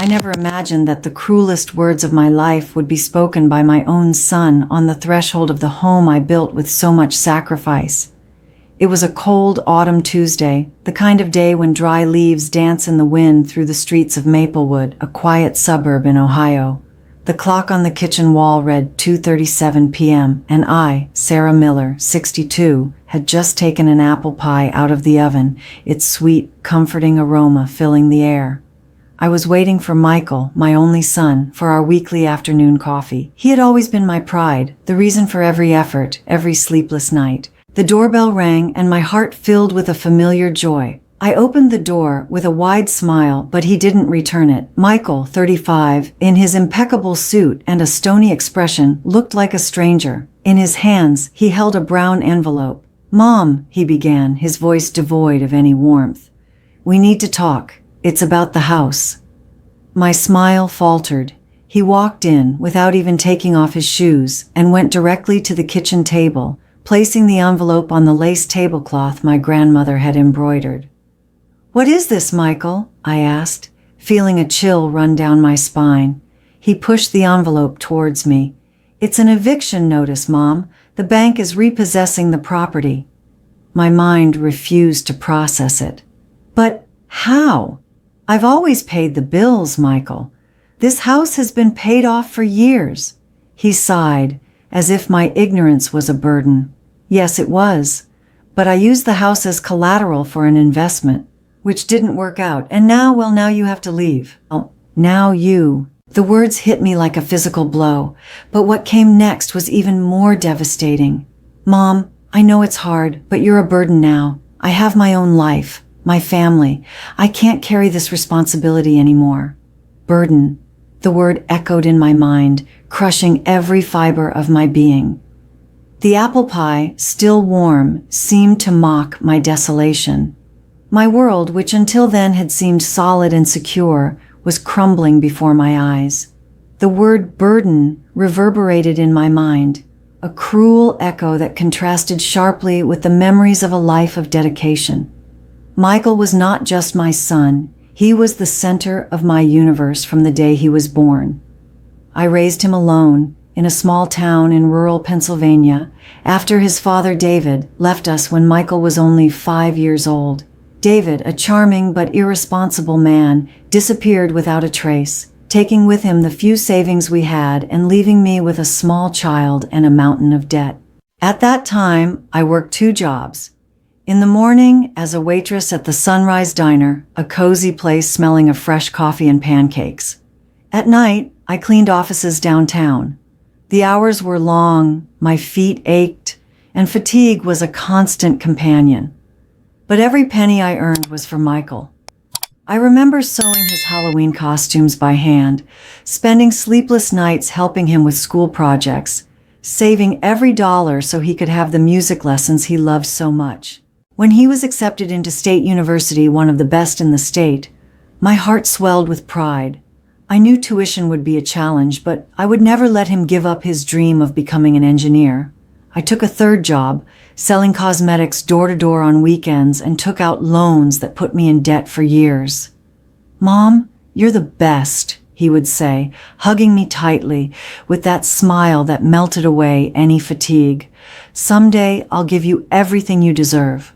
I never imagined that the cruelest words of my life would be spoken by my own son on the threshold of the home I built with so much sacrifice. It was a cold autumn Tuesday, the kind of day when dry leaves dance in the wind through the streets of Maplewood, a quiet suburb in Ohio. The clock on the kitchen wall read 2:37 p.m., and I, Sarah Miller, 62, had just taken an apple pie out of the oven, its sweet, comforting aroma filling the air. I was waiting for Michael, my only son, for our weekly afternoon coffee. He had always been my pride, the reason for every effort, every sleepless night. The doorbell rang, and my heart filled with a familiar joy. I opened the door with a wide smile, but he didn't return it. Michael, 35, in his impeccable suit and a stony expression, looked like a stranger. In his hands, he held a brown envelope. "Mom," he began, his voice devoid of any warmth. "We need to talk. It's about the house." My smile faltered. He walked in, without even taking off his shoes, and went directly to the kitchen table, placing the envelope on the lace tablecloth my grandmother had embroidered. "What is this, Michael?" I asked, feeling a chill run down my spine. He pushed the envelope towards me. "It's an eviction notice, Mom. The bank is repossessing the property." My mind refused to process it. "But how? I've always paid the bills, Michael. This house has been paid off for years." He sighed, as if my ignorance was a burden. "Yes, it was. But I used the house as collateral for an investment, which didn't work out, and now you have to leave." "Oh, now you." The words hit me like a physical blow, but what came next was even more devastating. "Mom, I know it's hard, but you're a burden now. I have my own life, my family. I can't carry this responsibility anymore." Burden. The word echoed in my mind, crushing every fiber of my being. The apple pie, still warm, seemed to mock my desolation. My world, which until then had seemed solid and secure, was crumbling before my eyes. The word burden reverberated in my mind, a cruel echo that contrasted sharply with the memories of a life of dedication. Michael was not just my son. He was the center of my universe from the day he was born. I raised him alone in a small town in rural Pennsylvania after his father David left us when Michael was only 5 years old. David, a charming but irresponsible man, disappeared without a trace, taking with him the few savings we had and leaving me with a small child and a mountain of debt. At that time, I worked 2 jobs. In the morning, as a waitress at the Sunrise Diner, a cozy place smelling of fresh coffee and pancakes. At night, I cleaned offices downtown. The hours were long, my feet ached, and fatigue was a constant companion. But every penny I earned was for Michael. I remember sewing his Halloween costumes by hand, spending sleepless nights helping him with school projects, saving every dollar so he could have the music lessons he loved so much. When he was accepted into State University, one of the best in the state, my heart swelled with pride. I knew tuition would be a challenge, but I would never let him give up his dream of becoming an engineer. I took a 3rd job, selling cosmetics door-to-door on weekends, and took out loans that put me in debt for years. "Mom, you're the best," he would say, hugging me tightly with that smile that melted away any fatigue. "Someday I'll give you everything you deserve."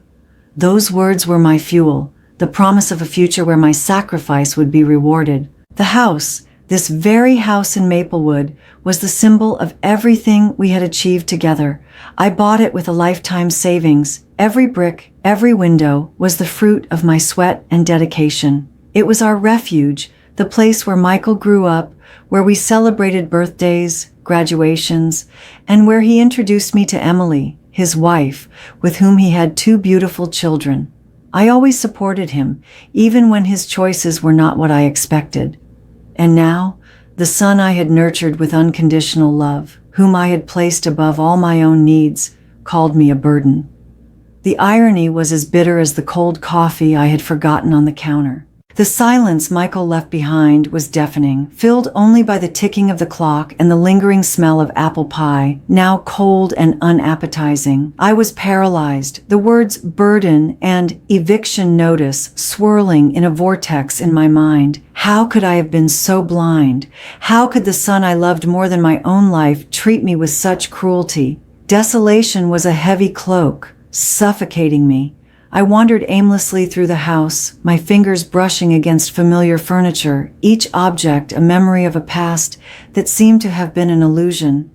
Those words were my fuel, the promise of a future where my sacrifice would be rewarded. The house, this very house in Maplewood, was the symbol of everything we had achieved together. I bought it with a lifetime savings. Every brick, every window was the fruit of my sweat and dedication. It was our refuge, the place where Michael grew up, where we celebrated birthdays, graduations, and where he introduced me to Emily, his wife, with whom he had 2 beautiful children. I always supported him, even when his choices were not what I expected. And now, the son I had nurtured with unconditional love, whom I had placed above all my own needs, called me a burden. The irony was as bitter as the cold coffee I had forgotten on the counter. The silence Michael left behind was deafening, filled only by the ticking of the clock and the lingering smell of apple pie, now cold and unappetizing. I was paralyzed, the words burden and eviction notice swirling in a vortex in my mind. How could I have been so blind? How could the son I loved more than my own life treat me with such cruelty? Desolation was a heavy cloak, suffocating me. I wandered aimlessly through the house, my fingers brushing against familiar furniture, each object a memory of a past that seemed to have been an illusion.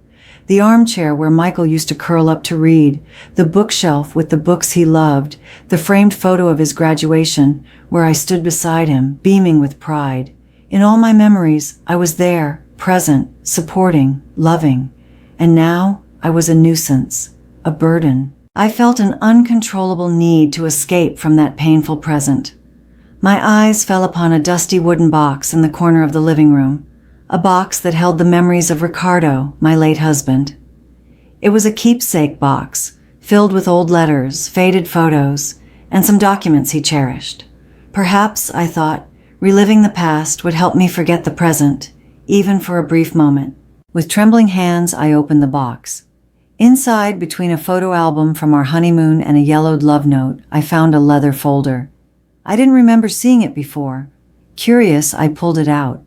The armchair where Michael used to curl up to read, the bookshelf with the books he loved, the framed photo of his graduation, where I stood beside him, beaming with pride. In all my memories, I was there, present, supporting, loving. And now, I was a nuisance, a burden. I felt an uncontrollable need to escape from that painful present. My eyes fell upon a dusty wooden box in the corner of the living room, a box that held the memories of Ricardo, my late husband. It was a keepsake box, filled with old letters, faded photos, and some documents he cherished. Perhaps, I thought, reliving the past would help me forget the present, even for a brief moment. With trembling hands, I opened the box. Inside, between a photo album from our honeymoon and a yellowed love note, I found a leather folder. I didn't remember seeing it before. Curious, I pulled it out.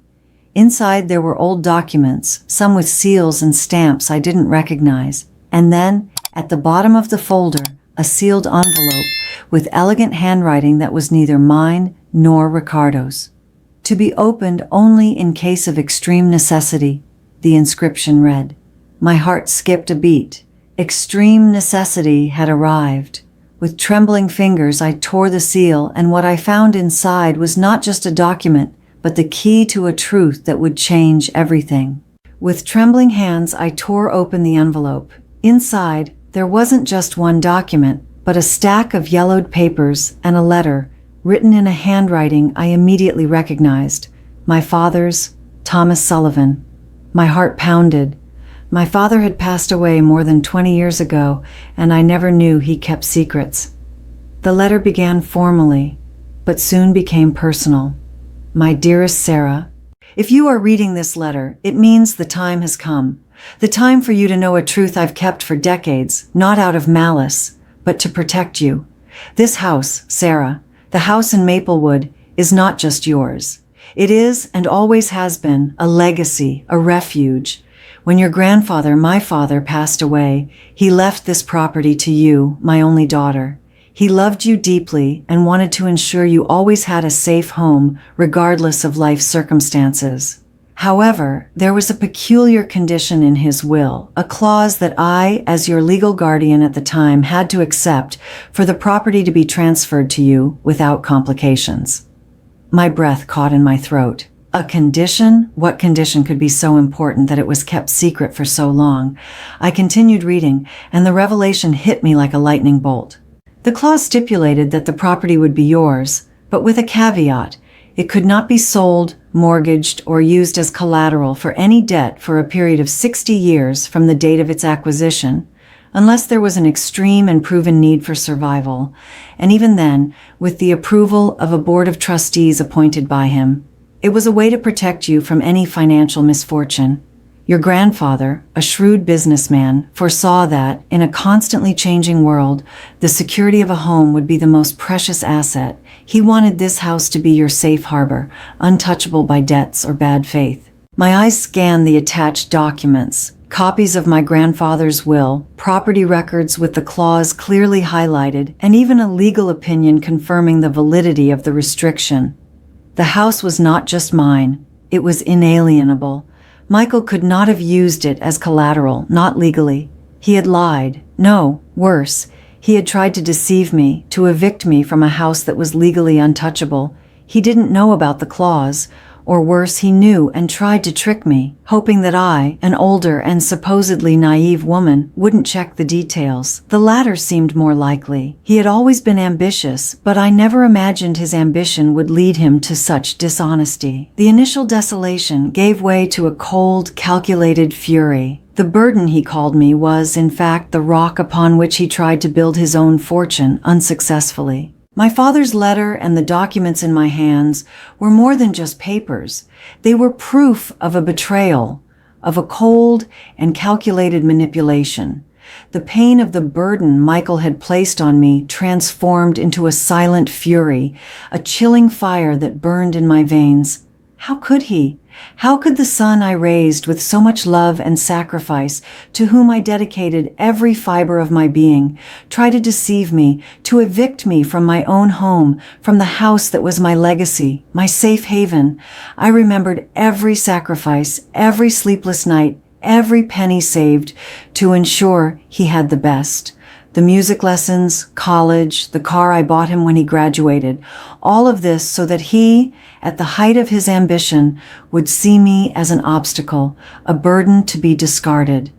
Inside there were old documents, some with seals and stamps I didn't recognize. And then, at the bottom of the folder, a sealed envelope with elegant handwriting that was neither mine nor Ricardo's. To be opened only in case of extreme necessity, the inscription read. My heart skipped a beat. Extreme necessity had arrived. With trembling fingers, I tore the seal, and what I found inside was not just a document, but the key to a truth that would change everything. With trembling hands, I tore open the envelope. Inside, there wasn't just one document, but a stack of yellowed papers and a letter, written in a handwriting I immediately recognized. My father's, Thomas Sullivan. My heart pounded. My father had passed away more than 20 years ago, and I never knew he kept secrets. The letter began formally, but soon became personal. My dearest Sarah, if you are reading this letter, it means the time has come. The time for you to know a truth I've kept for decades, not out of malice, but to protect you. This house, Sarah, the house in Maplewood, is not just yours. It is, and always has been, a legacy, a refuge. When your grandfather, my father, passed away, he left this property to you, my only daughter. He loved you deeply and wanted to ensure you always had a safe home, regardless of life's circumstances. However, there was a peculiar condition in his will, a clause that I, as your legal guardian at the time, had to accept for the property to be transferred to you without complications. My breath caught in my throat. A condition? What condition could be so important that it was kept secret for so long? I continued reading, and the revelation hit me like a lightning bolt. The clause stipulated that the property would be yours, but with a caveat. It could not be sold, mortgaged, or used as collateral for any debt for a period of 60 years from the date of its acquisition, unless there was an extreme and proven need for survival, and even then, with the approval of a board of trustees appointed by him. It was a way to protect you from any financial misfortune. Your grandfather, a shrewd businessman, foresaw that, in a constantly changing world, the security of a home would be the most precious asset. He wanted this house to be your safe harbor, untouchable by debts or bad faith. My eyes scanned the attached documents, copies of my grandfather's will, property records with the clause clearly highlighted, and even a legal opinion confirming the validity of the restriction. The house was not just mine, it was inalienable. Michael could not have used it as collateral, not legally. He had lied. No, worse, he had tried to deceive me, to evict me from a house that was legally untouchable. He didn't know about the clause, or worse, he knew and tried to trick me, hoping that I, an older and supposedly naive woman, wouldn't check the details. The latter seemed more likely. He had always been ambitious, but I never imagined his ambition would lead him to such dishonesty. The initial desolation gave way to a cold, calculated fury. The burden, he called me, was, in fact, the rock upon which he tried to build his own fortune unsuccessfully. My father's letter and the documents in my hands were more than just papers. They were proof of a betrayal, of a cold and calculated manipulation. The pain of the burden Michael had placed on me transformed into a silent fury, a chilling fire that burned in my veins. How could he? How could the son I raised with so much love and sacrifice, to whom I dedicated every fiber of my being, try to deceive me, to evict me from my own home, from the house that was my legacy, my safe haven? I remembered every sacrifice, every sleepless night, every penny saved to ensure he had the best. The music lessons, college, the car I bought him when he graduated, all of this so that he, at the height of his ambition, would see me as an obstacle, a burden to be discarded.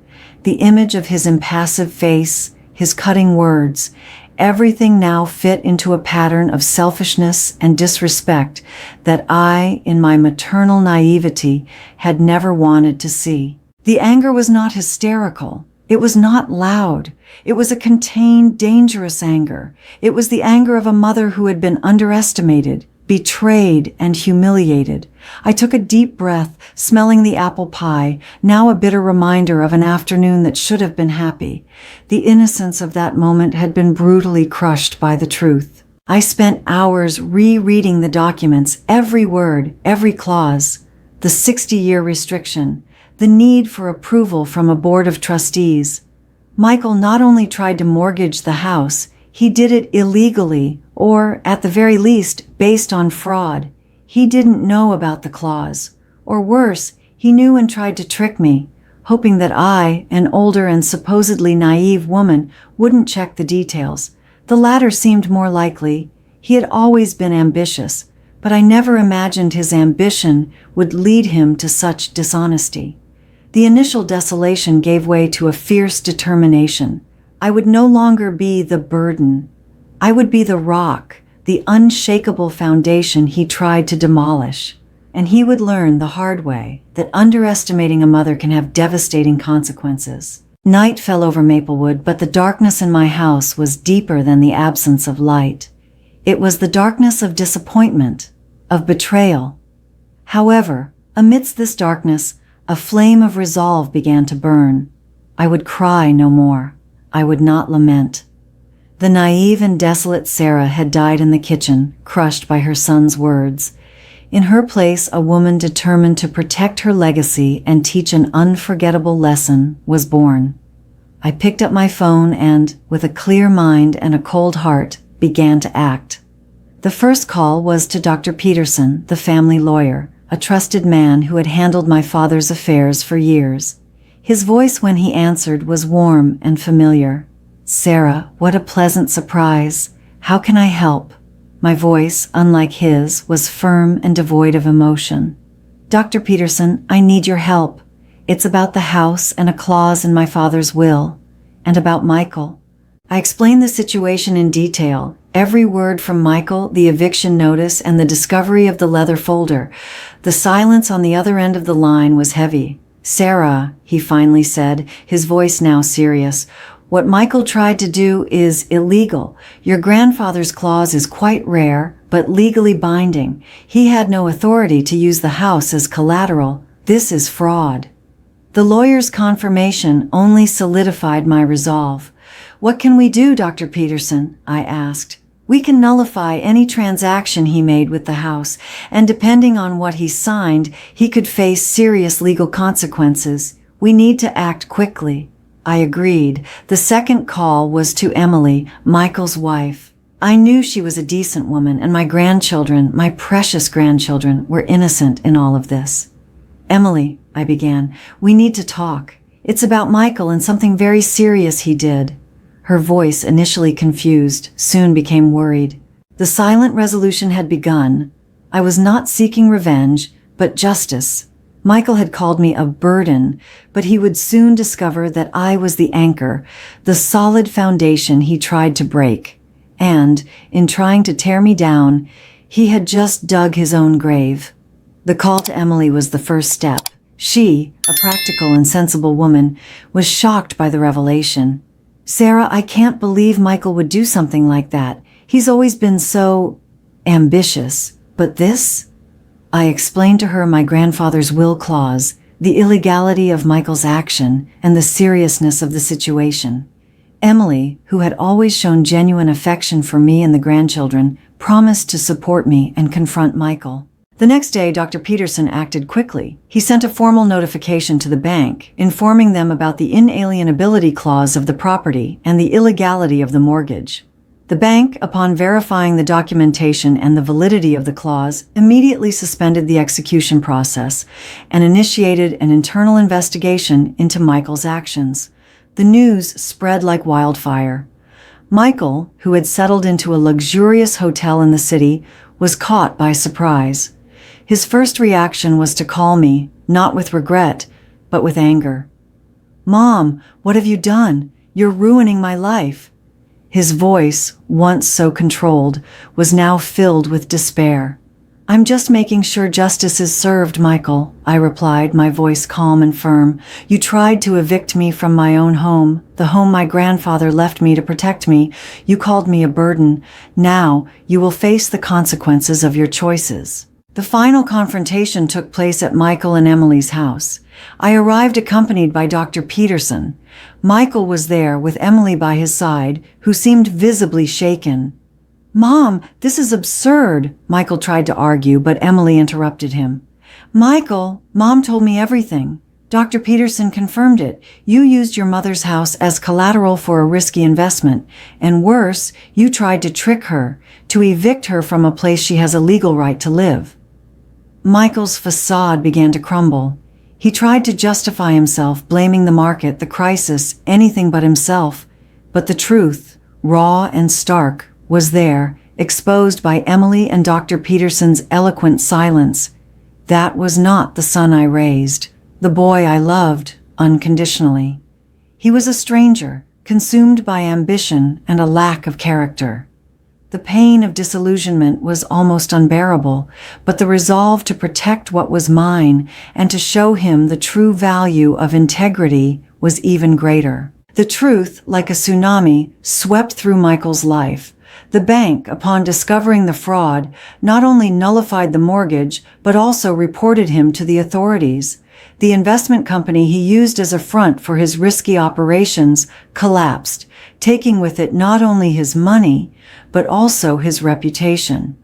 The image of his impassive face, his cutting words, everything now fit into a pattern of selfishness and disrespect that I, in my maternal naivety, had never wanted to see. The anger was not hysterical. It was not loud. It was a contained, dangerous anger. It was the anger of a mother who had been underestimated, betrayed, and humiliated. I took a deep breath, smelling the apple pie, now a bitter reminder of an afternoon that should have been happy. The innocence of that moment had been brutally crushed by the truth. I spent hours rereading the documents, every word, every clause. The 60-year restriction, the need for approval from a board of trustees. Michael not only tried to mortgage the house, he did it illegally, or, at the very least, based on fraud. He didn't know about the clause. Or worse, he knew and tried to trick me, hoping that I, an older and supposedly naive woman, wouldn't check the details. The latter seemed more likely. He had always been ambitious, but I never imagined his ambition would lead him to such dishonesty. The initial desolation gave way to a fierce determination. I would no longer be the burden. I would be the rock, the unshakable foundation he tried to demolish. And he would learn the hard way that underestimating a mother can have devastating consequences. Night fell over Maplewood, but the darkness in my house was deeper than the absence of light. It was the darkness of disappointment, of betrayal. However, amidst this darkness, a flame of resolve began to burn. I would cry no more. I would not lament. The naive and desolate Sarah had died in the kitchen, crushed by her son's words. In her place, a woman determined to protect her legacy and teach an unforgettable lesson was born. I picked up my phone and, with a clear mind and a cold heart, began to act. The first call was to Dr. Peterson, the family lawyer, a trusted man who had handled my father's affairs for years. His voice when he answered was warm and familiar. "Sarah, what a pleasant surprise. How can I help?" My voice, unlike his, was firm and devoid of emotion. "Dr. Peterson, I need your help. It's about the house and a clause in my father's will, and about Michael." I explained the situation in detail, every word from Michael, the eviction notice, and the discovery of the leather folder. The silence on the other end of the line was heavy. "Sarah," he finally said, his voice now serious, "what Michael tried to do is illegal. Your grandfather's clause is quite rare, but legally binding. He had no authority to use the house as collateral. This is fraud." The lawyer's confirmation only solidified my resolve. "What can we do, Dr. Peterson?" I asked. "We can nullify any transaction he made with the house, and depending on what he signed, he could face serious legal consequences. We need to act quickly." I agreed. The second call was to Emily, Michael's wife. I knew she was a decent woman, and my grandchildren, my precious grandchildren, were innocent in all of this. "Emily," I began, "we need to talk. It's about Michael and something very serious he did." Her voice, initially confused, soon became worried. The silent resolution had begun. I was not seeking revenge, but justice. Michael had called me a burden, but he would soon discover that I was the anchor, the solid foundation he tried to break. And, in trying to tear me down, he had just dug his own grave. The call to Emily was the first step. She, a practical and sensible woman, was shocked by the revelation. "Sarah, I can't believe Michael would do something like that. He's always been so ambitious, but this? I explained to her my grandfather's will clause, the illegality of Michael's action, and the seriousness of the situation. Emily, who had always shown genuine affection for me and the grandchildren, promised to support me and confront Michael. The next day, Dr. Peterson acted quickly. He sent a formal notification to the bank, informing them about the inalienability clause of the property and the illegality of the mortgage. The bank, upon verifying the documentation and the validity of the clause, immediately suspended the execution process and initiated an internal investigation into Michael's actions. The news spread like wildfire. Michael, who had settled into a luxurious hotel in the city, was caught by surprise. His first reaction was to call me, not with regret, but with anger. "Mom, what have you done? You're ruining my life." His voice, once so controlled, was now filled with despair. "I'm just making sure justice is served, Michael," I replied, my voice calm and firm. "You tried to evict me from my own home, the home my grandfather left me to protect me. You called me a burden. Now, you will face the consequences of your choices." The final confrontation took place at Michael and Emily's house. I arrived accompanied by Dr. Peterson. Michael was there with Emily by his side, who seemed visibly shaken. "Mom, this is absurd," Michael tried to argue, but Emily interrupted him. "Michael, Mom told me everything. Dr. Peterson confirmed it. You used your mother's house as collateral for a risky investment, and worse, you tried to trick her, to evict her from a place she has a legal right to live." Michael's facade began to crumble. He tried to justify himself, blaming the market, the crisis, anything but himself. But the truth, raw and stark, was there, exposed by Emily and Dr. Peterson's eloquent silence. That was not the son I raised, the boy I loved unconditionally. He was a stranger, consumed by ambition and a lack of character. The pain of disillusionment was almost unbearable, but the resolve to protect what was mine and to show him the true value of integrity was even greater. The truth, like a tsunami, swept through Michael's life. The bank, upon discovering the fraud, not only nullified the mortgage, but also reported him to the authorities. The investment company he used as a front for his risky operations collapsed, taking with it not only his money, but also his reputation.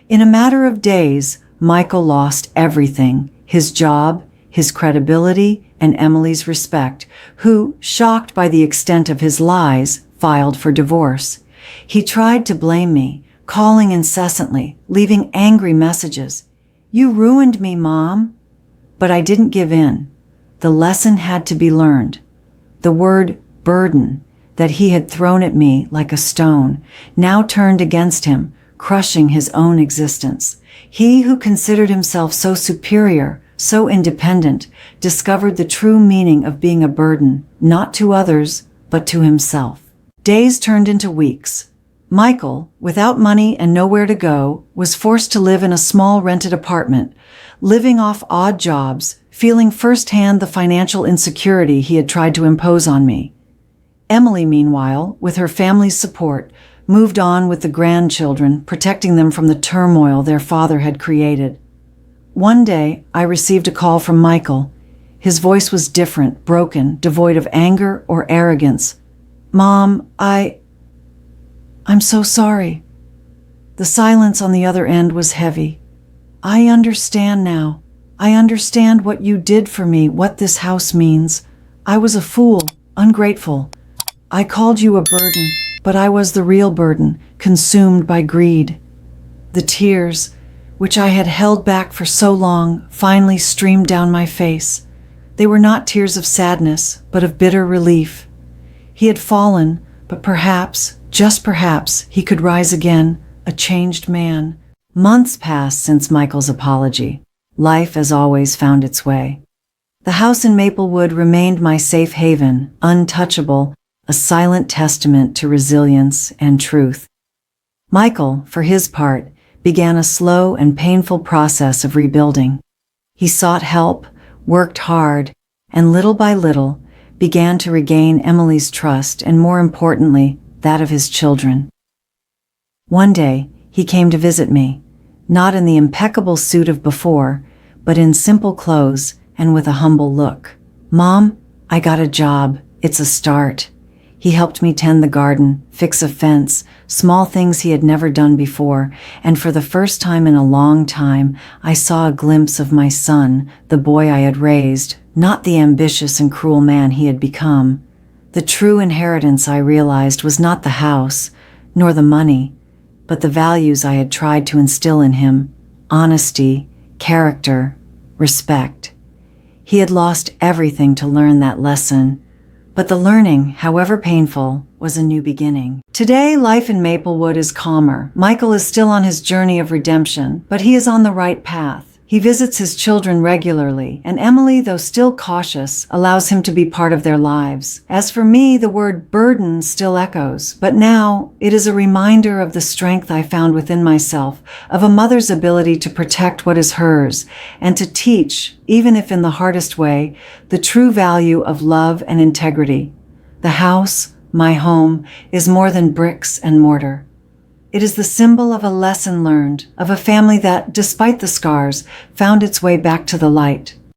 In a matter of days, Michael lost everything: his job, his credibility, and Emily's respect, who, shocked by the extent of his lies, filed for divorce. He tried to blame me, calling incessantly, leaving angry messages. "You ruined me, Mom." But I didn't give in. The lesson had to be learned. The word burden that he had thrown at me like a stone now turned against him, crushing his own existence. He who considered himself so superior, so independent, discovered the true meaning of being a burden, not to others, but to himself. Days turned into weeks. Michael, without money and nowhere to go, was forced to live in a small rented apartment, living off odd jobs, feeling firsthand the financial insecurity he had tried to impose on me. Emily, meanwhile, with her family's support, moved on with the grandchildren, protecting them from the turmoil their father had created. One day, I received a call from Michael. His voice was different, broken, devoid of anger or arrogance. "Mom, I'm so sorry." The silence on the other end was heavy. "I understand now. I understand what you did for me, what this house means. I was a fool, ungrateful. I called you a burden, but I was the real burden, consumed by greed." The tears, which I had held back for so long, finally streamed down my face. They were not tears of sadness, but of bitter relief. He had fallen, but perhaps, just perhaps, he could rise again, a changed man. Months passed since Michael's apology. Life, as always, found its way. The house in Maplewood remained my safe haven, untouchable, a silent testament to resilience and truth. Michael, for his part, began a slow and painful process of rebuilding. He sought help, worked hard, and little by little began to regain Emily's trust and, more importantly, that of his children. One day, he came to visit me, not in the impeccable suit of before, but in simple clothes and with a humble look. "Mom, I got a job. It's a start." He helped me tend the garden, fix a fence, small things he had never done before, and for the first time in a long time, I saw a glimpse of my son, the boy I had raised, not the ambitious and cruel man he had become. The true inheritance, I realized, was not the house, nor the money, but the values I had tried to instill in him: honesty, character, respect. He had lost everything to learn that lesson, but the learning, however painful, was a new beginning. Today, life in Maplewood is calmer. Michael is still on his journey of redemption, but he is on the right path. He visits his children regularly, and Emily, though still cautious, allows him to be part of their lives. As for me, the word burden still echoes, but now it is a reminder of the strength I found within myself, of a mother's ability to protect what is hers, and to teach, even if in the hardest way, the true value of love and integrity. The house, my home, is more than bricks and mortar. It is the symbol of a lesson learned, of a family that, despite the scars, found its way back to the light.